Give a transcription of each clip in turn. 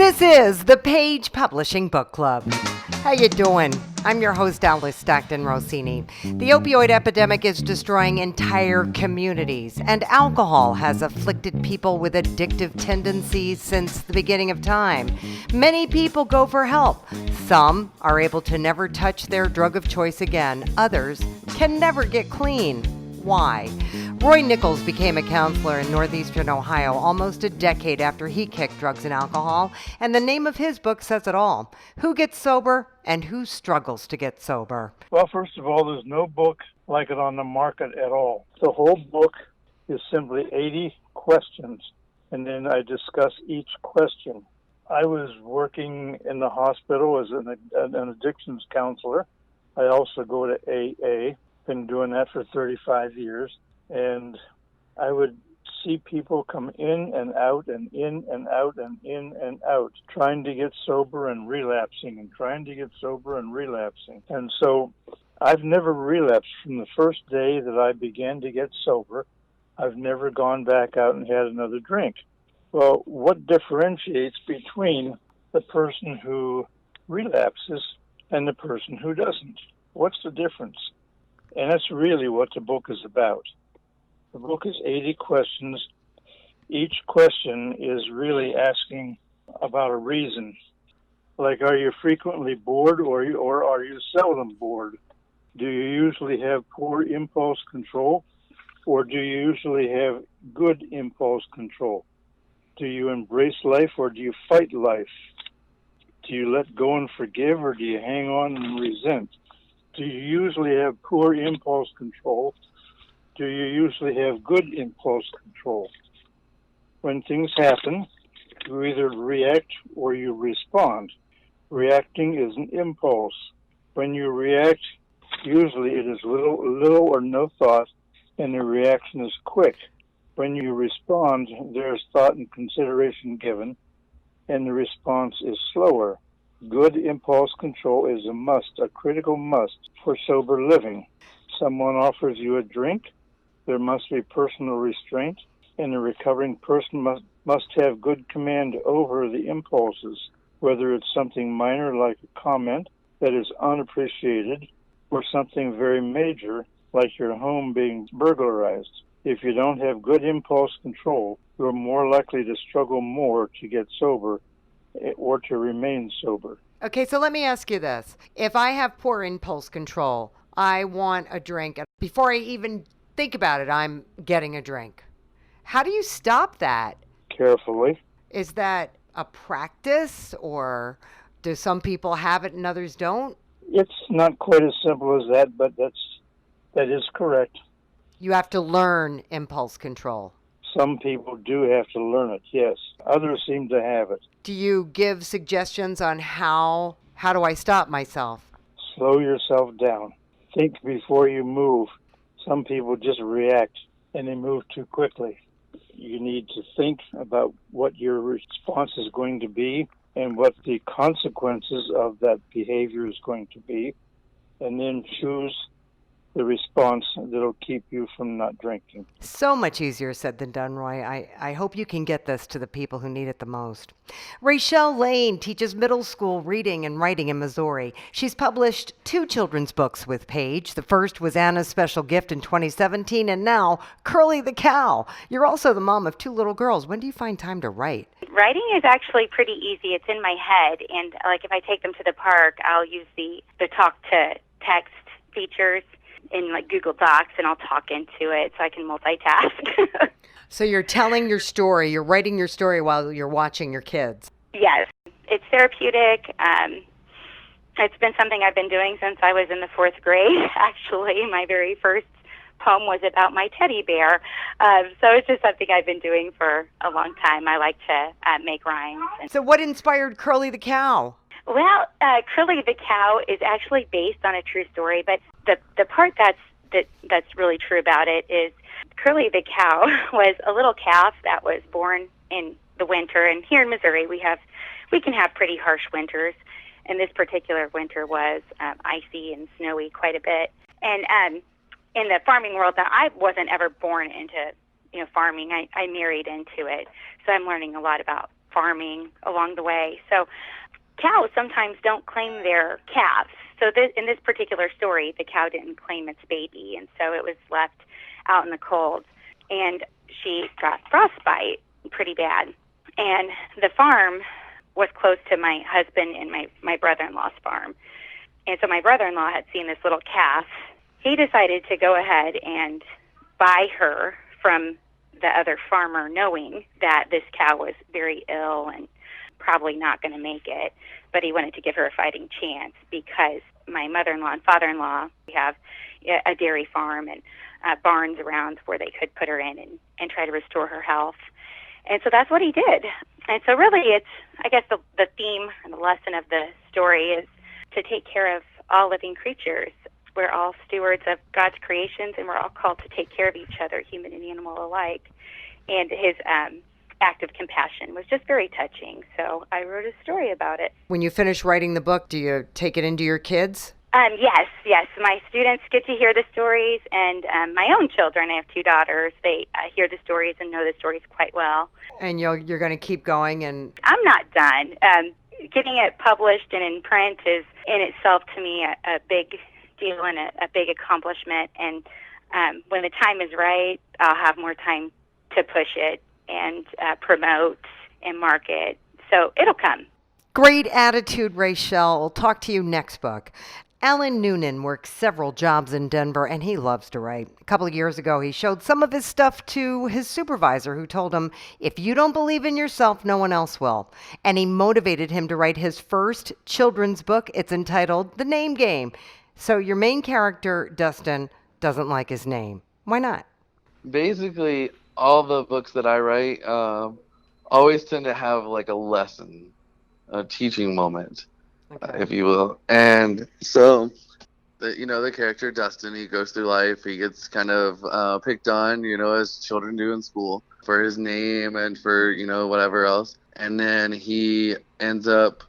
This is the Page Publishing Book Club. How you doing? I'm your host, Alice Stockton Rossini. The opioid epidemic is destroying entire communities, and alcohol has afflicted people with addictive tendencies since the beginning of time. Many people go for help. Some are able to never touch their drug of choice again. Others can never get clean. Why? Roy Nichols became a counselor in northeastern Ohio almost a decade after he kicked drugs and alcohol, and the name of his book says it all. Who gets sober and who struggles to get sober? Well, first of all, there's no book like it on the market at all. The whole book is simply 80 questions, and then I discuss each question. I was working in the hospital as an addictions counselor. I also go to AA. Been doing that for 35 years, and I would see people come in and out and in and out and in and out, trying to get sober and relapsing and trying to get sober and relapsing. And so I've never relapsed from the first day that I began to get sober. I've never gone back out and had another drink. Well, what differentiates between the person who relapses and the person who doesn't? What's the difference? And that's really what the book is about. The book is 80 questions. Each question is really asking about a reason. Like, are you frequently bored or are you seldom bored? Do you usually have poor impulse control or do you usually have good impulse control? Do you embrace life or do you fight life? Do you let go and forgive or do you hang on and resent? Do you usually have poor impulse control? Do you usually have good impulse control? When things happen, you either react or you respond. Reacting is an impulse. When you react, usually it is little or no thought, and the reaction is quick. When you respond, there is thought and consideration given, and the response is slower. Good impulse control is a must, a critical must for sober living. Someone offers you a drink, there must be personal restraint, and the recovering person must have good command over the impulses, whether it's something minor like a comment that is unappreciated or something very major like your home being burglarized. If you don't have good impulse control, you're more likely to struggle more to get sober or to remain sober. Okay, so let me ask you this. If I have poor impulse control, I want a drink. Before I even think about it, I'm getting a drink. How do you stop that? Carefully. Is that a practice, or do some people have it and others don't? It's not quite as simple as that, but that is correct. You have to learn impulse control. Some people do have to learn it, yes. Others seem to have it. Do you give suggestions on how do I stop myself? Slow yourself down. Think before you move. Some people just react and they move too quickly. You need to think about what your response is going to be and what the consequences of that behavior is going to be, and then choose the response that'll keep you from not drinking. So much easier said than done, Roy. I hope you can get this to the people who need it the most. Rachelle Lane teaches middle school reading and writing in Missouri. She's published 2 children's books with Page. The first was Anna's Special Gift in 2017, and now Curly the Cow. You're also the mom of 2 little girls. When do you find time to write? Writing is actually pretty easy. It's in my head, and like if I take them to the park, I'll use the talk to text features in like Google Docs, and I'll talk into it so I can multitask. So you're telling your story, you're writing your story while you're watching your kids. Yes, it's therapeutic. It's been something I've been doing since I was in the 4th grade. Actually, my very first poem was about my teddy bear. So it's just something I've been doing for a long time. I like to make rhymes. So what inspired Curly the Cow? Well, Curly the Cow is actually based on a true story, but the part that's really true about it is Curly the Cow was a little calf that was born in the winter, and here in Missouri we can have pretty harsh winters, and this particular winter was icy and snowy quite a bit. And in the farming world, that I wasn't ever born into farming. I married into it, so I'm learning a lot about farming along the way. So cows sometimes don't claim their calves. So in this particular story, the cow didn't claim its baby, and so it was left out in the cold. And she got frostbite pretty bad. And the farm was close to my husband and my brother-in-law's farm. And so my brother-in-law had seen this little calf. He decided to go ahead and buy her from the other farmer, knowing that this cow was very ill and probably not going to make it. But he wanted to give her a fighting chance because my mother-in-law and father-in-law have a dairy farm and barns around where they could put her in and try to restore her health. And so that's what he did. And so really it's, I guess the theme and the lesson of the story is to take care of all living creatures. We're all stewards of God's creations, and we're all called to take care of each other, human and animal alike. And his act of compassion was just very touching. So I wrote a story about it. When you finish writing the book, do you take it into your kids? Yes. My students get to hear the stories, and my own children, I have 2 daughters, they hear the stories and know the stories quite well. And you're going to keep going? And I'm not done. Getting it published and in print is in itself, to me, a big deal and a big accomplishment. And when the time is right, I'll have more time to push it and promote and market. So it'll come. Great attitude, Rachel. We'll talk to you next book. Alan Noonan works several jobs in Denver, and he loves to write. A couple of years ago, he showed some of his stuff to his supervisor, who told him, if you don't believe in yourself, no one else will. And he motivated him to write his first children's book. It's entitled The Name Game. So your main character, Dustin, doesn't like his name. Why not? Basically, all the books that I write always tend to have like a lesson, a teaching moment. Okay. If you will. And so, the character Dustin, he goes through life. He gets kind of picked on, as children do in school, for his name and for, whatever else. And then he ends up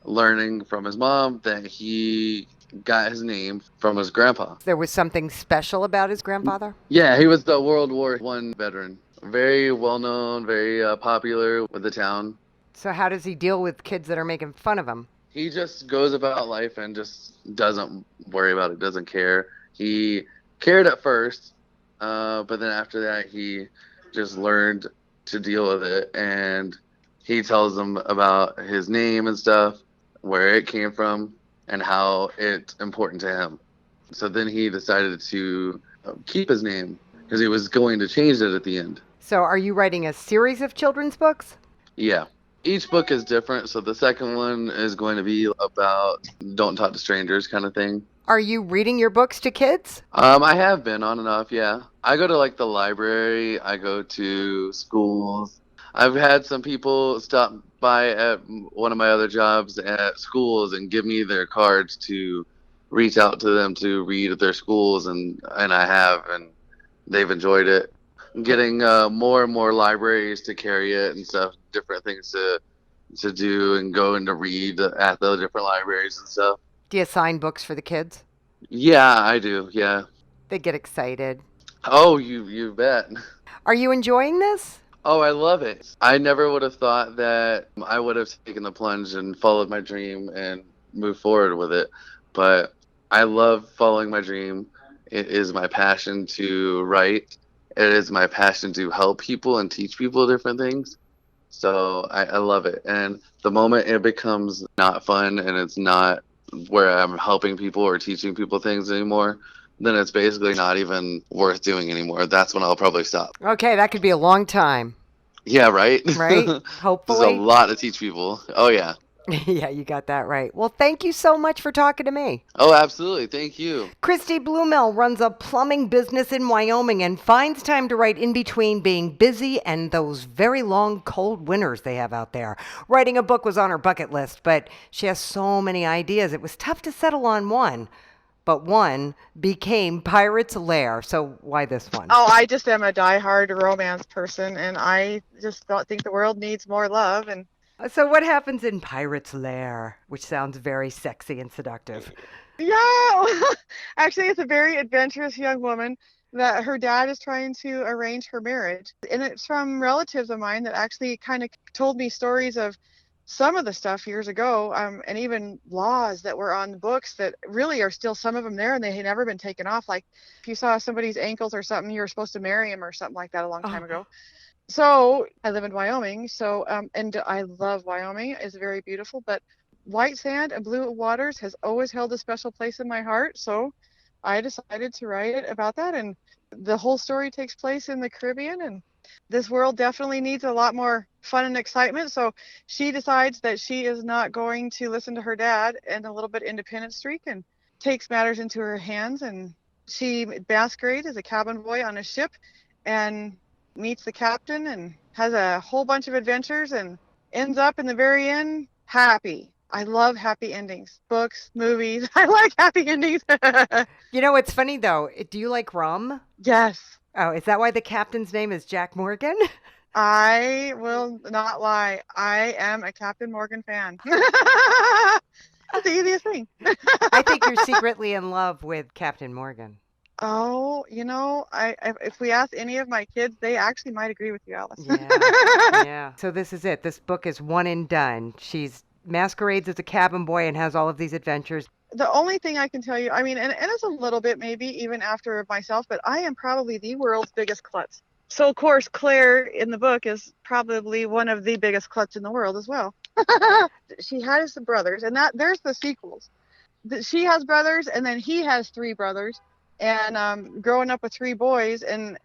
learning from his mom that he got his name from his grandpa. There was something special about his grandfather? Yeah, he was the World War I veteran. Very well-known, very popular with the town. So how does he deal with kids that are making fun of him? He just goes about life and just doesn't worry about it, doesn't care. He cared at first, but then after that, he just learned to deal with it. And he tells them about his name and stuff, where it came from, and how it's important to him. So then he decided to keep his name because he was going to change it at the end. So are you writing a series of children's books? Yeah. Each book is different, so the second one is going to be about don't talk to strangers kind of thing. Are you reading your books to kids? I have been on and off, yeah. I go to like the library, I go to schools. I've had some people stop by at one of my other jobs at schools and give me their cards to reach out to them to read at their schools, and I have, and they've enjoyed it. Getting more and more libraries to carry it and stuff, different things to do and go and to read at the different libraries and stuff. Do you sign books for the kids? Yeah, I do, yeah. They get excited. Oh, you bet. Are you enjoying this? Oh, I love it. I never would have thought that I would have taken the plunge and followed my dream and moved forward with it. But I love following my dream. It is my passion to write. It is my passion to help people and teach people different things. So I love it. And the moment it becomes not fun and it's not where I'm helping people or teaching people things anymore, then it's basically not even worth doing anymore. That's when I'll probably stop. Okay, that could be a long time. Yeah, right? Right? Hopefully. There's a lot to teach people. Oh, yeah. Yeah, you got that right. Well, thank you so much for talking to me. Oh, absolutely. Thank you. Christy Blumel runs a plumbing business in Wyoming and finds time to write in between being busy and those very long, cold winters they have out there. Writing a book was on her bucket list, but she has so many ideas. It was tough to settle on one. But one became Pirate's Lair. So why this one? Oh, I just am a diehard romance person, and I just think the world needs more love. And so what happens in Pirate's Lair, which sounds very sexy and seductive? yeah, actually, it's a very adventurous young woman that her dad is trying to arrange her marriage. And it's from relatives of mine that actually kind of told me stories of some of the stuff years ago, and even laws that were on the books that really are still some of them there and they had never been taken off. Like if you saw somebody's ankles or something, you were supposed to marry him or something like that a long time ago. So I live in Wyoming. So, and I love Wyoming. It's very beautiful, but white sand and blue waters has always held a special place in my heart. So I decided to write it about that. And the whole story takes place in the Caribbean, and this world definitely needs a lot more fun and excitement. So she decides that she is not going to listen to her dad and a little bit independent streak and takes matters into her hands. And she masquerades as a cabin boy on a ship and meets the captain and has a whole bunch of adventures and ends up in the very end happy. I love happy endings. Books, movies. I like happy endings. You know, it's funny though. Do you like rum? Yes. Oh, is that why the captain's name is Jack Morgan? I will not lie. I am a Captain Morgan fan. That's the easiest thing. I think you're secretly in love with Captain Morgan. Oh, if we ask any of my kids, they actually might agree with you, Alice. Yeah. So this is it. This book is one and done. She's masquerades as a cabin boy and has all of these adventures. The only thing I can tell you, I mean, and it's a little bit maybe even after myself, but I am probably the world's biggest klutz. So, of course, Claire in the book is probably one of the biggest klutz in the world as well. She has some brothers, and there's the sequels. She has brothers, and then he has 3 brothers. And growing up with 3 boys and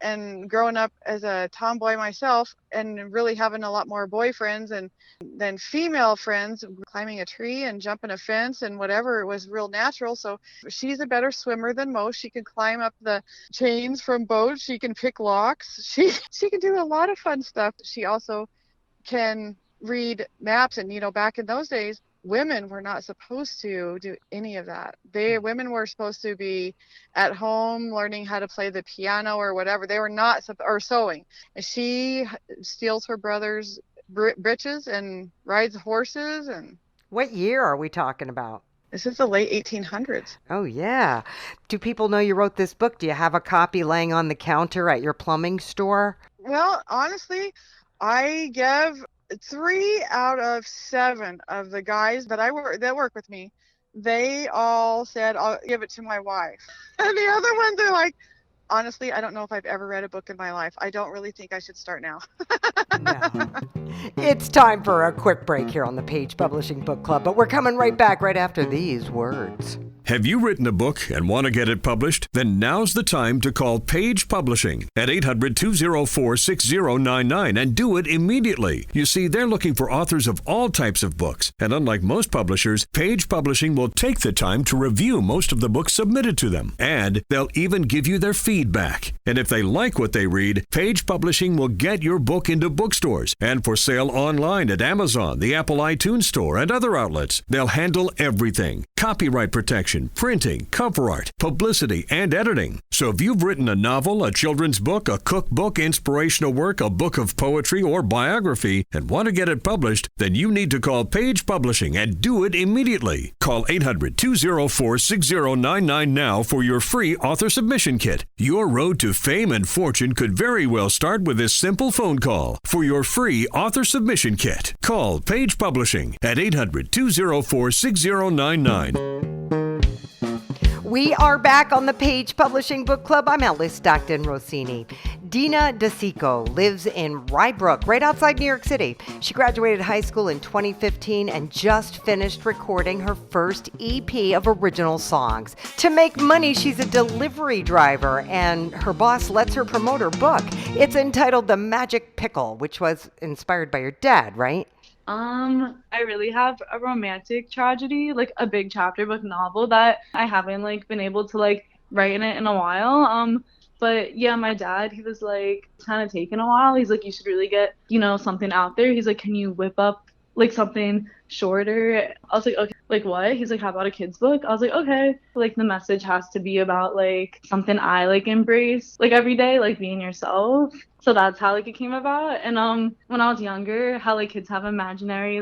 growing up as a tomboy myself and really having a lot more boyfriends and then female friends, climbing a tree and jumping a fence and whatever, it was real natural. So she's a better swimmer than most. She can climb up the chains from boats. She can pick locks. She can do a lot of fun stuff. She also can read maps. And, back in those days, women were not supposed to do any of that. Women were supposed to be at home learning how to play the piano or whatever. They were not, or sewing. And she steals her brother's breeches and rides horses. And what year are we talking about? This is the late 1800s. Oh, yeah. Do people know you wrote this book? Do you have a copy laying on the counter at your plumbing store? Well, honestly, I give 3 out of 7 of the guys that work with me, they all said, I'll give it to my wife. And the other ones are like, honestly, I don't know if I've ever read a book in my life. I don't really think I should start now. No. It's time for a quick break here on the Page Publishing Book Club, but we're coming right back right after these words. Have you written a book and want to get it published? Then now's the time to call Page Publishing at 800-204-6099 and do it immediately. You see, they're looking for authors of all types of books. And unlike most publishers, Page Publishing will take the time to review most of the books submitted to them. And they'll even give you their feedback. And if they like what they read, Page Publishing will get your book into bookstores and for sale online at Amazon, the Apple iTunes Store, and other outlets. They'll handle everything. Copyright protection, printing, cover art, publicity, and editing. So if you've written a novel, a children's book, a cookbook, inspirational work, a book of poetry, or biography, and want to get it published, then you need to call Page Publishing and do it immediately. Call 800-204-6099 now for your free author submission kit. Your road to fame and fortune could very well start with this simple phone call. For your free author submission kit, call Page Publishing at 800-204-6099. We are back on the Page Publishing Book Club. I'm Alice Stockton Rossini. Dina DeSico lives in Rye Brook, right outside New York City. She graduated high school in 2015 and just finished recording her first EP of original songs. To make money, she's a delivery driver, and her boss lets her promote her book. It's entitled The Magic Pickle, which was inspired by your dad, right? I really have a romantic tragedy, like a big chapter book novel that I haven't been able to write in it in a while. But yeah, my dad, he was kind of taking a while. He's like, you should really get, something out there. He's like, can you whip up something shorter? I was like, okay, what? He's like, how about a kid's book? I was like, okay. The message has to be about something I embrace every day, being yourself. So that's how it came about. And when I was younger, how kids have imaginary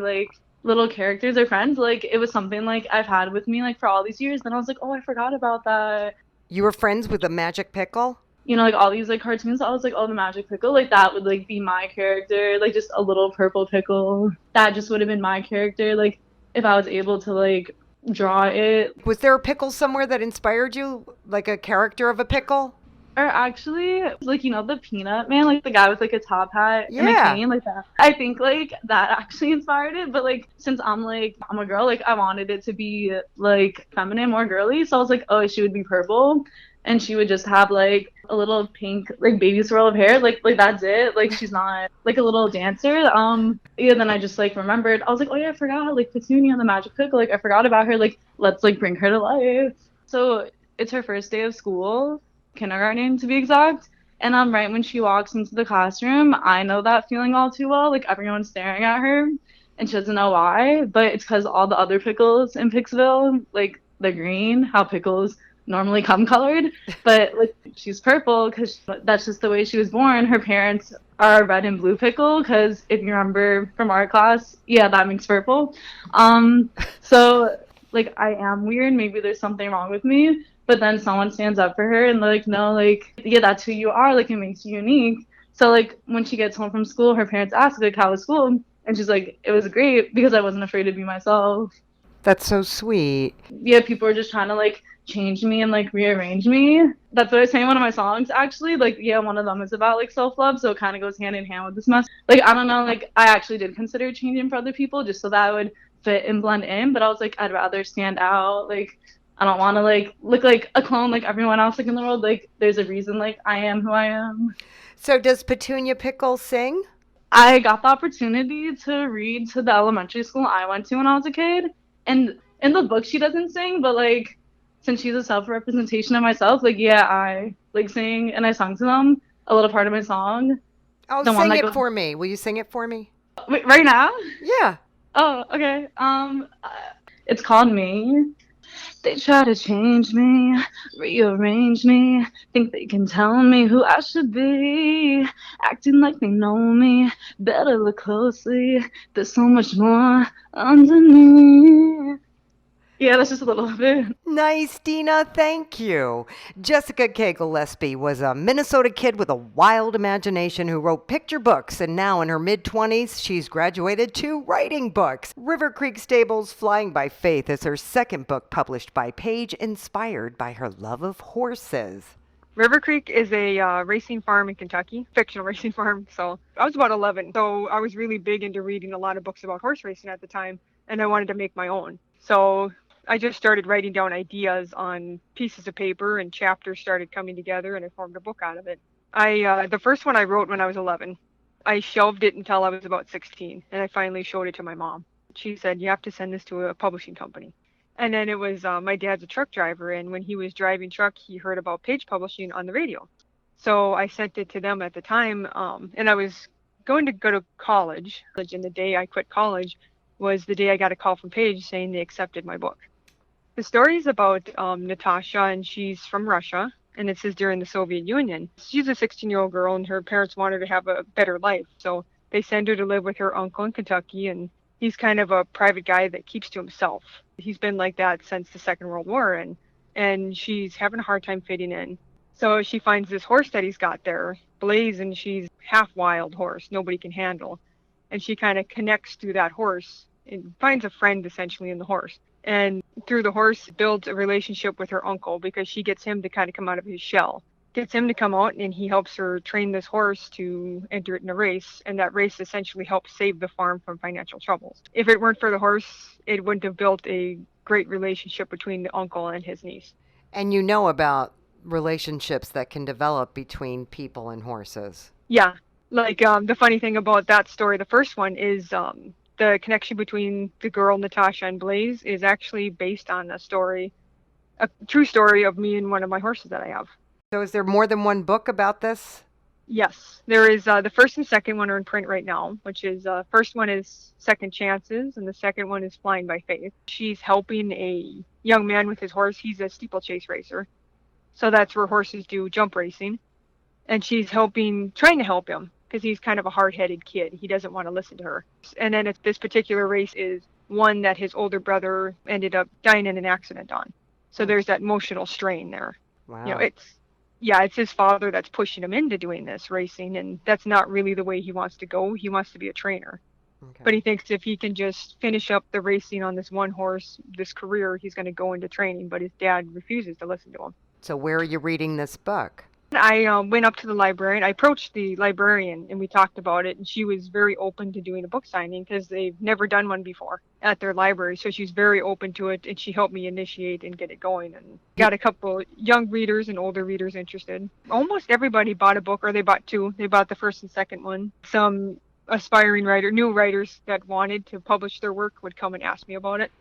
little characters or friends, it was something I've had with me for all these years. Then I was like, oh, I forgot about that. You were friends with the Magic Pickle? you know, like all these like cartoons. I was like, oh, the Magic Pickle, like that would like be my character, like just a little purple pickle. That just would have been my character, like if I was able to like draw it. Was there a pickle somewhere that inspired you, like a character of a pickle? Or actually, like, you know, the Peanut Man, like the guy with like a top hat and a Yeah. cane, like that. I think like that actually inspired it. But like, since I'm a girl, like I wanted it to be like feminine, more girly. So I was like, oh, she would be purple, and she would just have like a little pink like baby swirl of hair. Like that's it. Like she's not like a little dancer. Yeah. Then I just like remembered. I was like, oh yeah, I forgot like Petunia the Magic Pickle. Like I forgot about her. Like let's like bring her to life. So it's her first day of school, kindergarten to be exact. And right when she walks into the classroom, I know that feeling all too well. Like everyone's staring at her and she doesn't know why, but it's because all the other pickles in Pixville, like they're green, how pickles normally come colored, but like she's purple because that's just the way she was born. Her parents are a red and blue pickle because if you remember from art class, yeah, that makes purple. So like I am weird. Maybe there's something wrong with me. But then someone stands up for her and they're like, no, like, yeah, that's who you are. Like, it makes you unique. So, like, when she gets home from school, her parents ask, like, how was school? And she's like, it was great because I wasn't afraid to be myself. That's so sweet. Yeah, people are just trying to, like, change me and, like, rearrange me. That's what I say in one of my songs, actually. Like, yeah, one of them is about, like, self-love. So it kind of goes hand in hand with this message. Like, I don't know, like, I actually did consider changing for other people just so that I would fit and blend in. But I was like, I'd rather stand out, like, I don't want to like look like a clone like everyone else like in the world. Like there's a reason like I am who I am. So does Petunia Pickle sing? I got the opportunity to read to the elementary school I went to when I was a kid. And in the book she doesn't sing, but like since she's a self-representation of myself, like yeah, I like sing and I sung to them a little part of my song. Oh, The one sing that it goes- for me. Will you sing it for me? Wait, right now? Yeah. Oh, okay. It's called Me. They try to change me, rearrange me, think they can tell me who I should be, acting like they know me, better look closely, there's so much more underneath. Yeah, that's just a little bit. Nice, Dina. Thank you. Jessica K. Gillespie was a Minnesota kid with a wild imagination who wrote picture books, and now in her mid-20s, she's graduated to writing books. River Creek Stables Flying by Faith is her second book published by Page, inspired by her love of horses. River Creek is a racing farm in Kentucky, fictional racing farm. So I was about 11, so I was really big into reading a lot of books about horse racing at the time, and I wanted to make my own. So I just started writing down ideas on pieces of paper, and chapters started coming together, and I formed a book out of it. The first one I wrote when I was 11. I shelved it until I was about 16, and I finally showed it to my mom. She said, you have to send this to a publishing company. And then it was my dad's a truck driver, and when he was driving truck, he heard about Page Publishing on the radio. So I sent it to them at the time, and I was going to go to college, and the day I quit college was the day I got a call from Page saying they accepted my book. The story is about Natasha, and she's from Russia, and this is during the Soviet Union. She's a 16-year-old girl, and her parents want her to have a better life, so they send her to live with her uncle in Kentucky, and he's kind of a private guy that keeps to himself. He's been like that since the Second World War, and she's having a hard time fitting in. So she finds this horse that he's got there, Blaze, and she's half wild horse, nobody can handle. And she kind of connects through that horse and finds a friend essentially in the horse. And through the horse builds a relationship with her uncle because she gets him to kind of come out of his shell. Gets him to come out, and he helps her train this horse to enter it in a race, and that race essentially helps save the farm from financial troubles. If it weren't for the horse, it wouldn't have built a great relationship between the uncle and his niece. And you know about relationships that can develop between people and horses. Yeah, like the funny thing about that story, the first one is the connection between the girl Natasha and Blaze is actually based on a true story of me and one of my horses that I have. So is there more than one book about this? Yes, there is. The first and second one are in print right now, which is first one is Second Chances, and the second one is Flying by Faith. She's helping a young man with his horse. He's a steeplechase racer. So that's where horses do jump racing. And she's trying to help him because he's kind of a hard-headed kid. He doesn't want to listen to her. And then this particular race is one that his older brother ended up dying in an accident on. So there's that emotional strain there. Wow. You know, yeah, it's his father that's pushing him into doing this racing, and that's not really the way he wants to go. He wants to be a trainer. But he thinks if he can just finish up the racing on this one horse, this career, he's going to go into training. But his dad refuses to listen to him. So where are you reading this book? I went up to the librarian. I approached the librarian and we talked about it. And she was very open to doing a book signing because they've never done one before at their library. So she's very open to it. And she helped me initiate and get it going. And got a couple young readers and older readers interested. Almost everybody bought a book, or they bought two. They bought the first and second one. Some aspiring new writers that wanted to publish their work would come and ask me about it.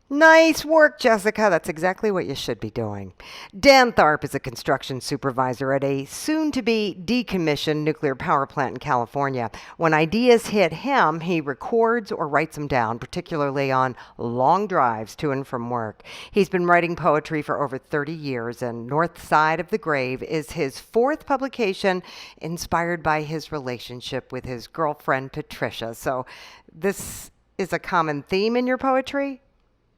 Nice work, Jessica. That's exactly what you should be doing. Dan Tharp is a construction supervisor at a soon-to-be decommissioned nuclear power plant in California. When ideas hit him, he records or writes them down, particularly on long drives to and from work. He's been writing poetry for over 30 years, and North Side of the Grave is his fourth publication, inspired by his relationship with his girlfriend, Patricia. So this is a common theme in your poetry?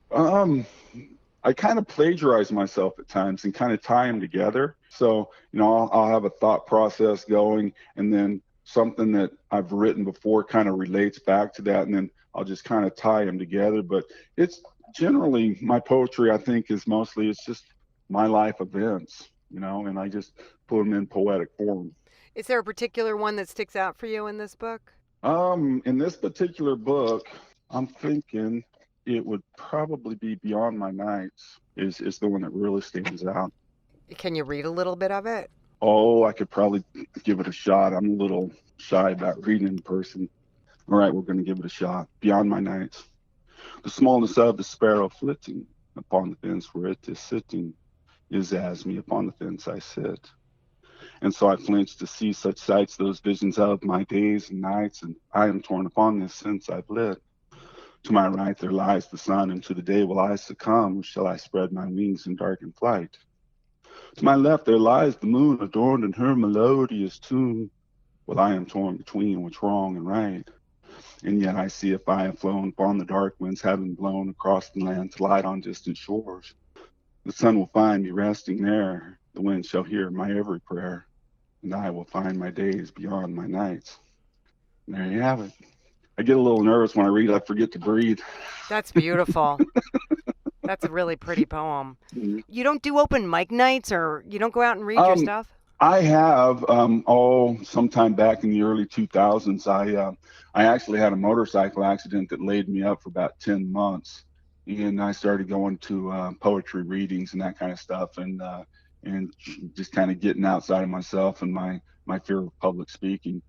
I kind of plagiarize myself at times and kind of tie them together. So, I'll have a thought process going, and then something that I've written before kind of relates back to that, and then I'll just kind of tie them together. But it's generally, my poetry, I think, is mostly, it's just my life events, and I just put them in poetic form. Is there a particular one that sticks out for you in this book? In this particular book, I'm thinking it would probably be Beyond My Nights is the one that really stands out. Can you read a little bit of it? Oh, I could probably give it a shot. I'm a little shy about reading in person. All right, we're going to give it a shot. Beyond my nights. The smallness of the sparrow flitting upon the fence where it is sitting is as me upon the fence I sit. And so I flinch to see such sights, those visions of my days and nights, and I am torn upon this since I've lit. To my right there lies the sun, and to the day will I succumb, or shall I spread my wings in darkened flight? To my left there lies the moon, adorned in her melodious tune. Well, I am torn between what's wrong and right, and yet I see if I have flown upon the dark winds, having blown across the land to light on distant shores. The sun will find me resting there, the wind shall hear my every prayer, and I will find my days beyond my nights. And there you have it. I get a little nervous when I read. I forget to breathe. That's beautiful. That's a really pretty poem. Mm-hmm. You don't do open mic nights, or you don't go out and read your stuff? I have. Sometime back in the early 2000s, I actually had a motorcycle accident that laid me up for about 10 months. And I started going to poetry readings and that kind of stuff, and just kind of getting outside of myself and my fear of public speaking.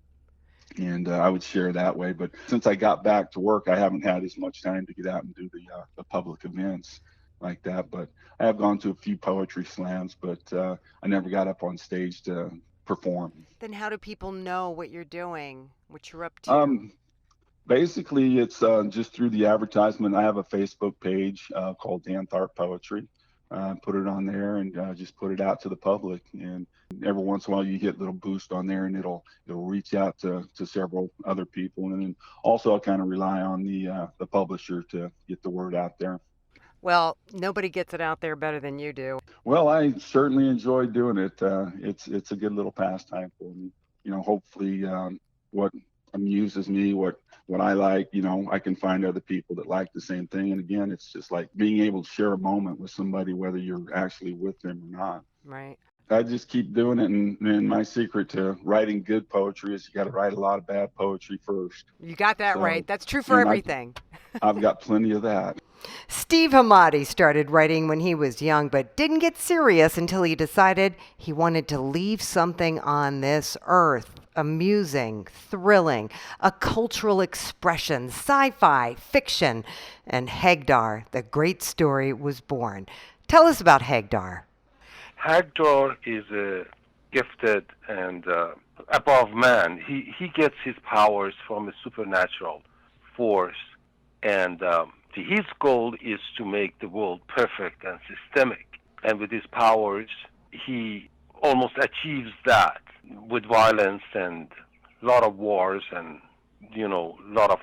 And I would share that way. But since I got back to work, I haven't had as much time to get out and do the public events like that. But I have gone to a few poetry slams, but I never got up on stage to perform. Then how do people know what you're doing, what you're up to? Basically, it's just through the advertisement. I have a Facebook page called Dan Tharp Poetry. Put it on there and just put it out to the public. And every once in a while you get a little boost on there, and it'll reach out to several other people. And then also I kind of rely on the publisher to get the word out there. Well, nobody gets it out there better than you do. Well, I certainly enjoy doing it. It's a good little pastime for me. Hopefully what amuses me, what I like, I can find other people that like the same thing. And again, it's just like being able to share a moment with somebody, whether you're actually with them or not. Right. I just keep doing it. And my secret to writing good poetry is you got to write a lot of bad poetry first. You got that right. That's true for everything. I've got plenty of that. Steve Hamadi started writing when he was young, but didn't get serious until he decided he wanted to leave something on this earth. Amusing, thrilling, a cultural expression, sci-fi, fiction, and Hegdar, the great story, was born. Tell us about Hegdar. Hegdar is a gifted and above man. He gets his powers from a supernatural force, and his goal is to make the world perfect and systemic. And with his powers, he almost achieves that with violence and a lot of wars and, a lot of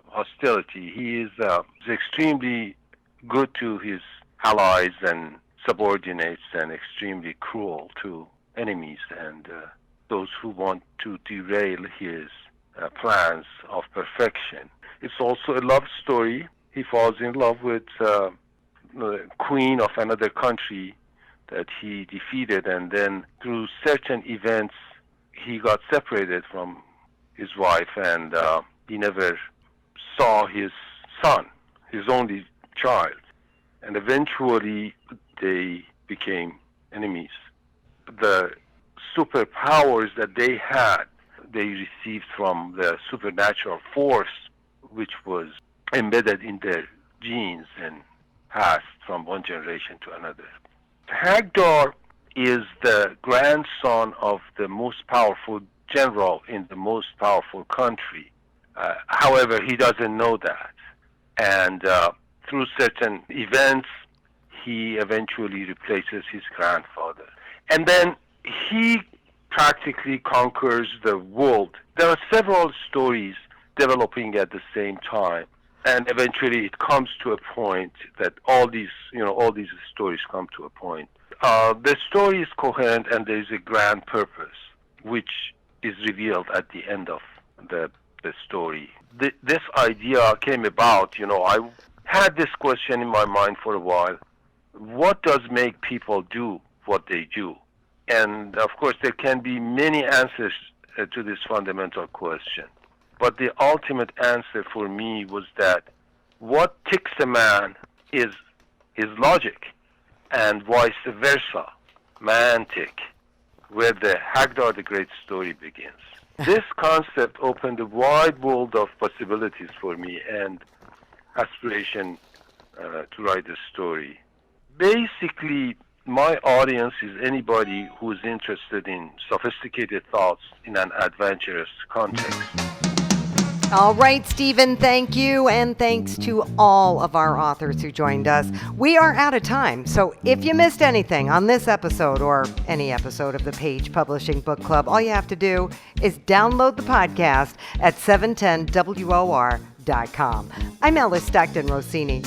hostility. He is extremely good to his allies and subordinates and extremely cruel to enemies and those who want to derail his plans of perfection. It's also a love story. He falls in love with the queen of another country that he defeated, and then through certain events he got separated from his wife, and he never saw his son, his only child, and eventually they became enemies. The superpowers that they had, they received from the supernatural force which was embedded in their genes and passed from one generation to another. Hagdor is the grandson of the most powerful general in the most powerful country. However, he doesn't know that. And through certain events, he eventually replaces his grandfather. And then he practically conquers the world. There are several stories developing at the same time. And eventually it comes to a point that all these stories come to a point. The story is coherent and there is a grand purpose, which is revealed at the end of the story. This idea came about, I had this question in my mind for a while. What does make people do what they do? And of course, there can be many answers to this fundamental question. But the ultimate answer for me was that what ticks a man is logic, and vice versa, man tick, where the Hagdor the Great story begins. This concept opened a wide world of possibilities for me and aspiration to write a story. Basically, my audience is anybody who is interested in sophisticated thoughts in an adventurous context. All right, Stephen, thank you, and thanks to all of our authors who joined us. We are out of time, so if you missed anything on this episode or any episode of the Page Publishing Book Club, all you have to do is download the podcast at 710WOR.com. I'm Alice Stockton Rossini.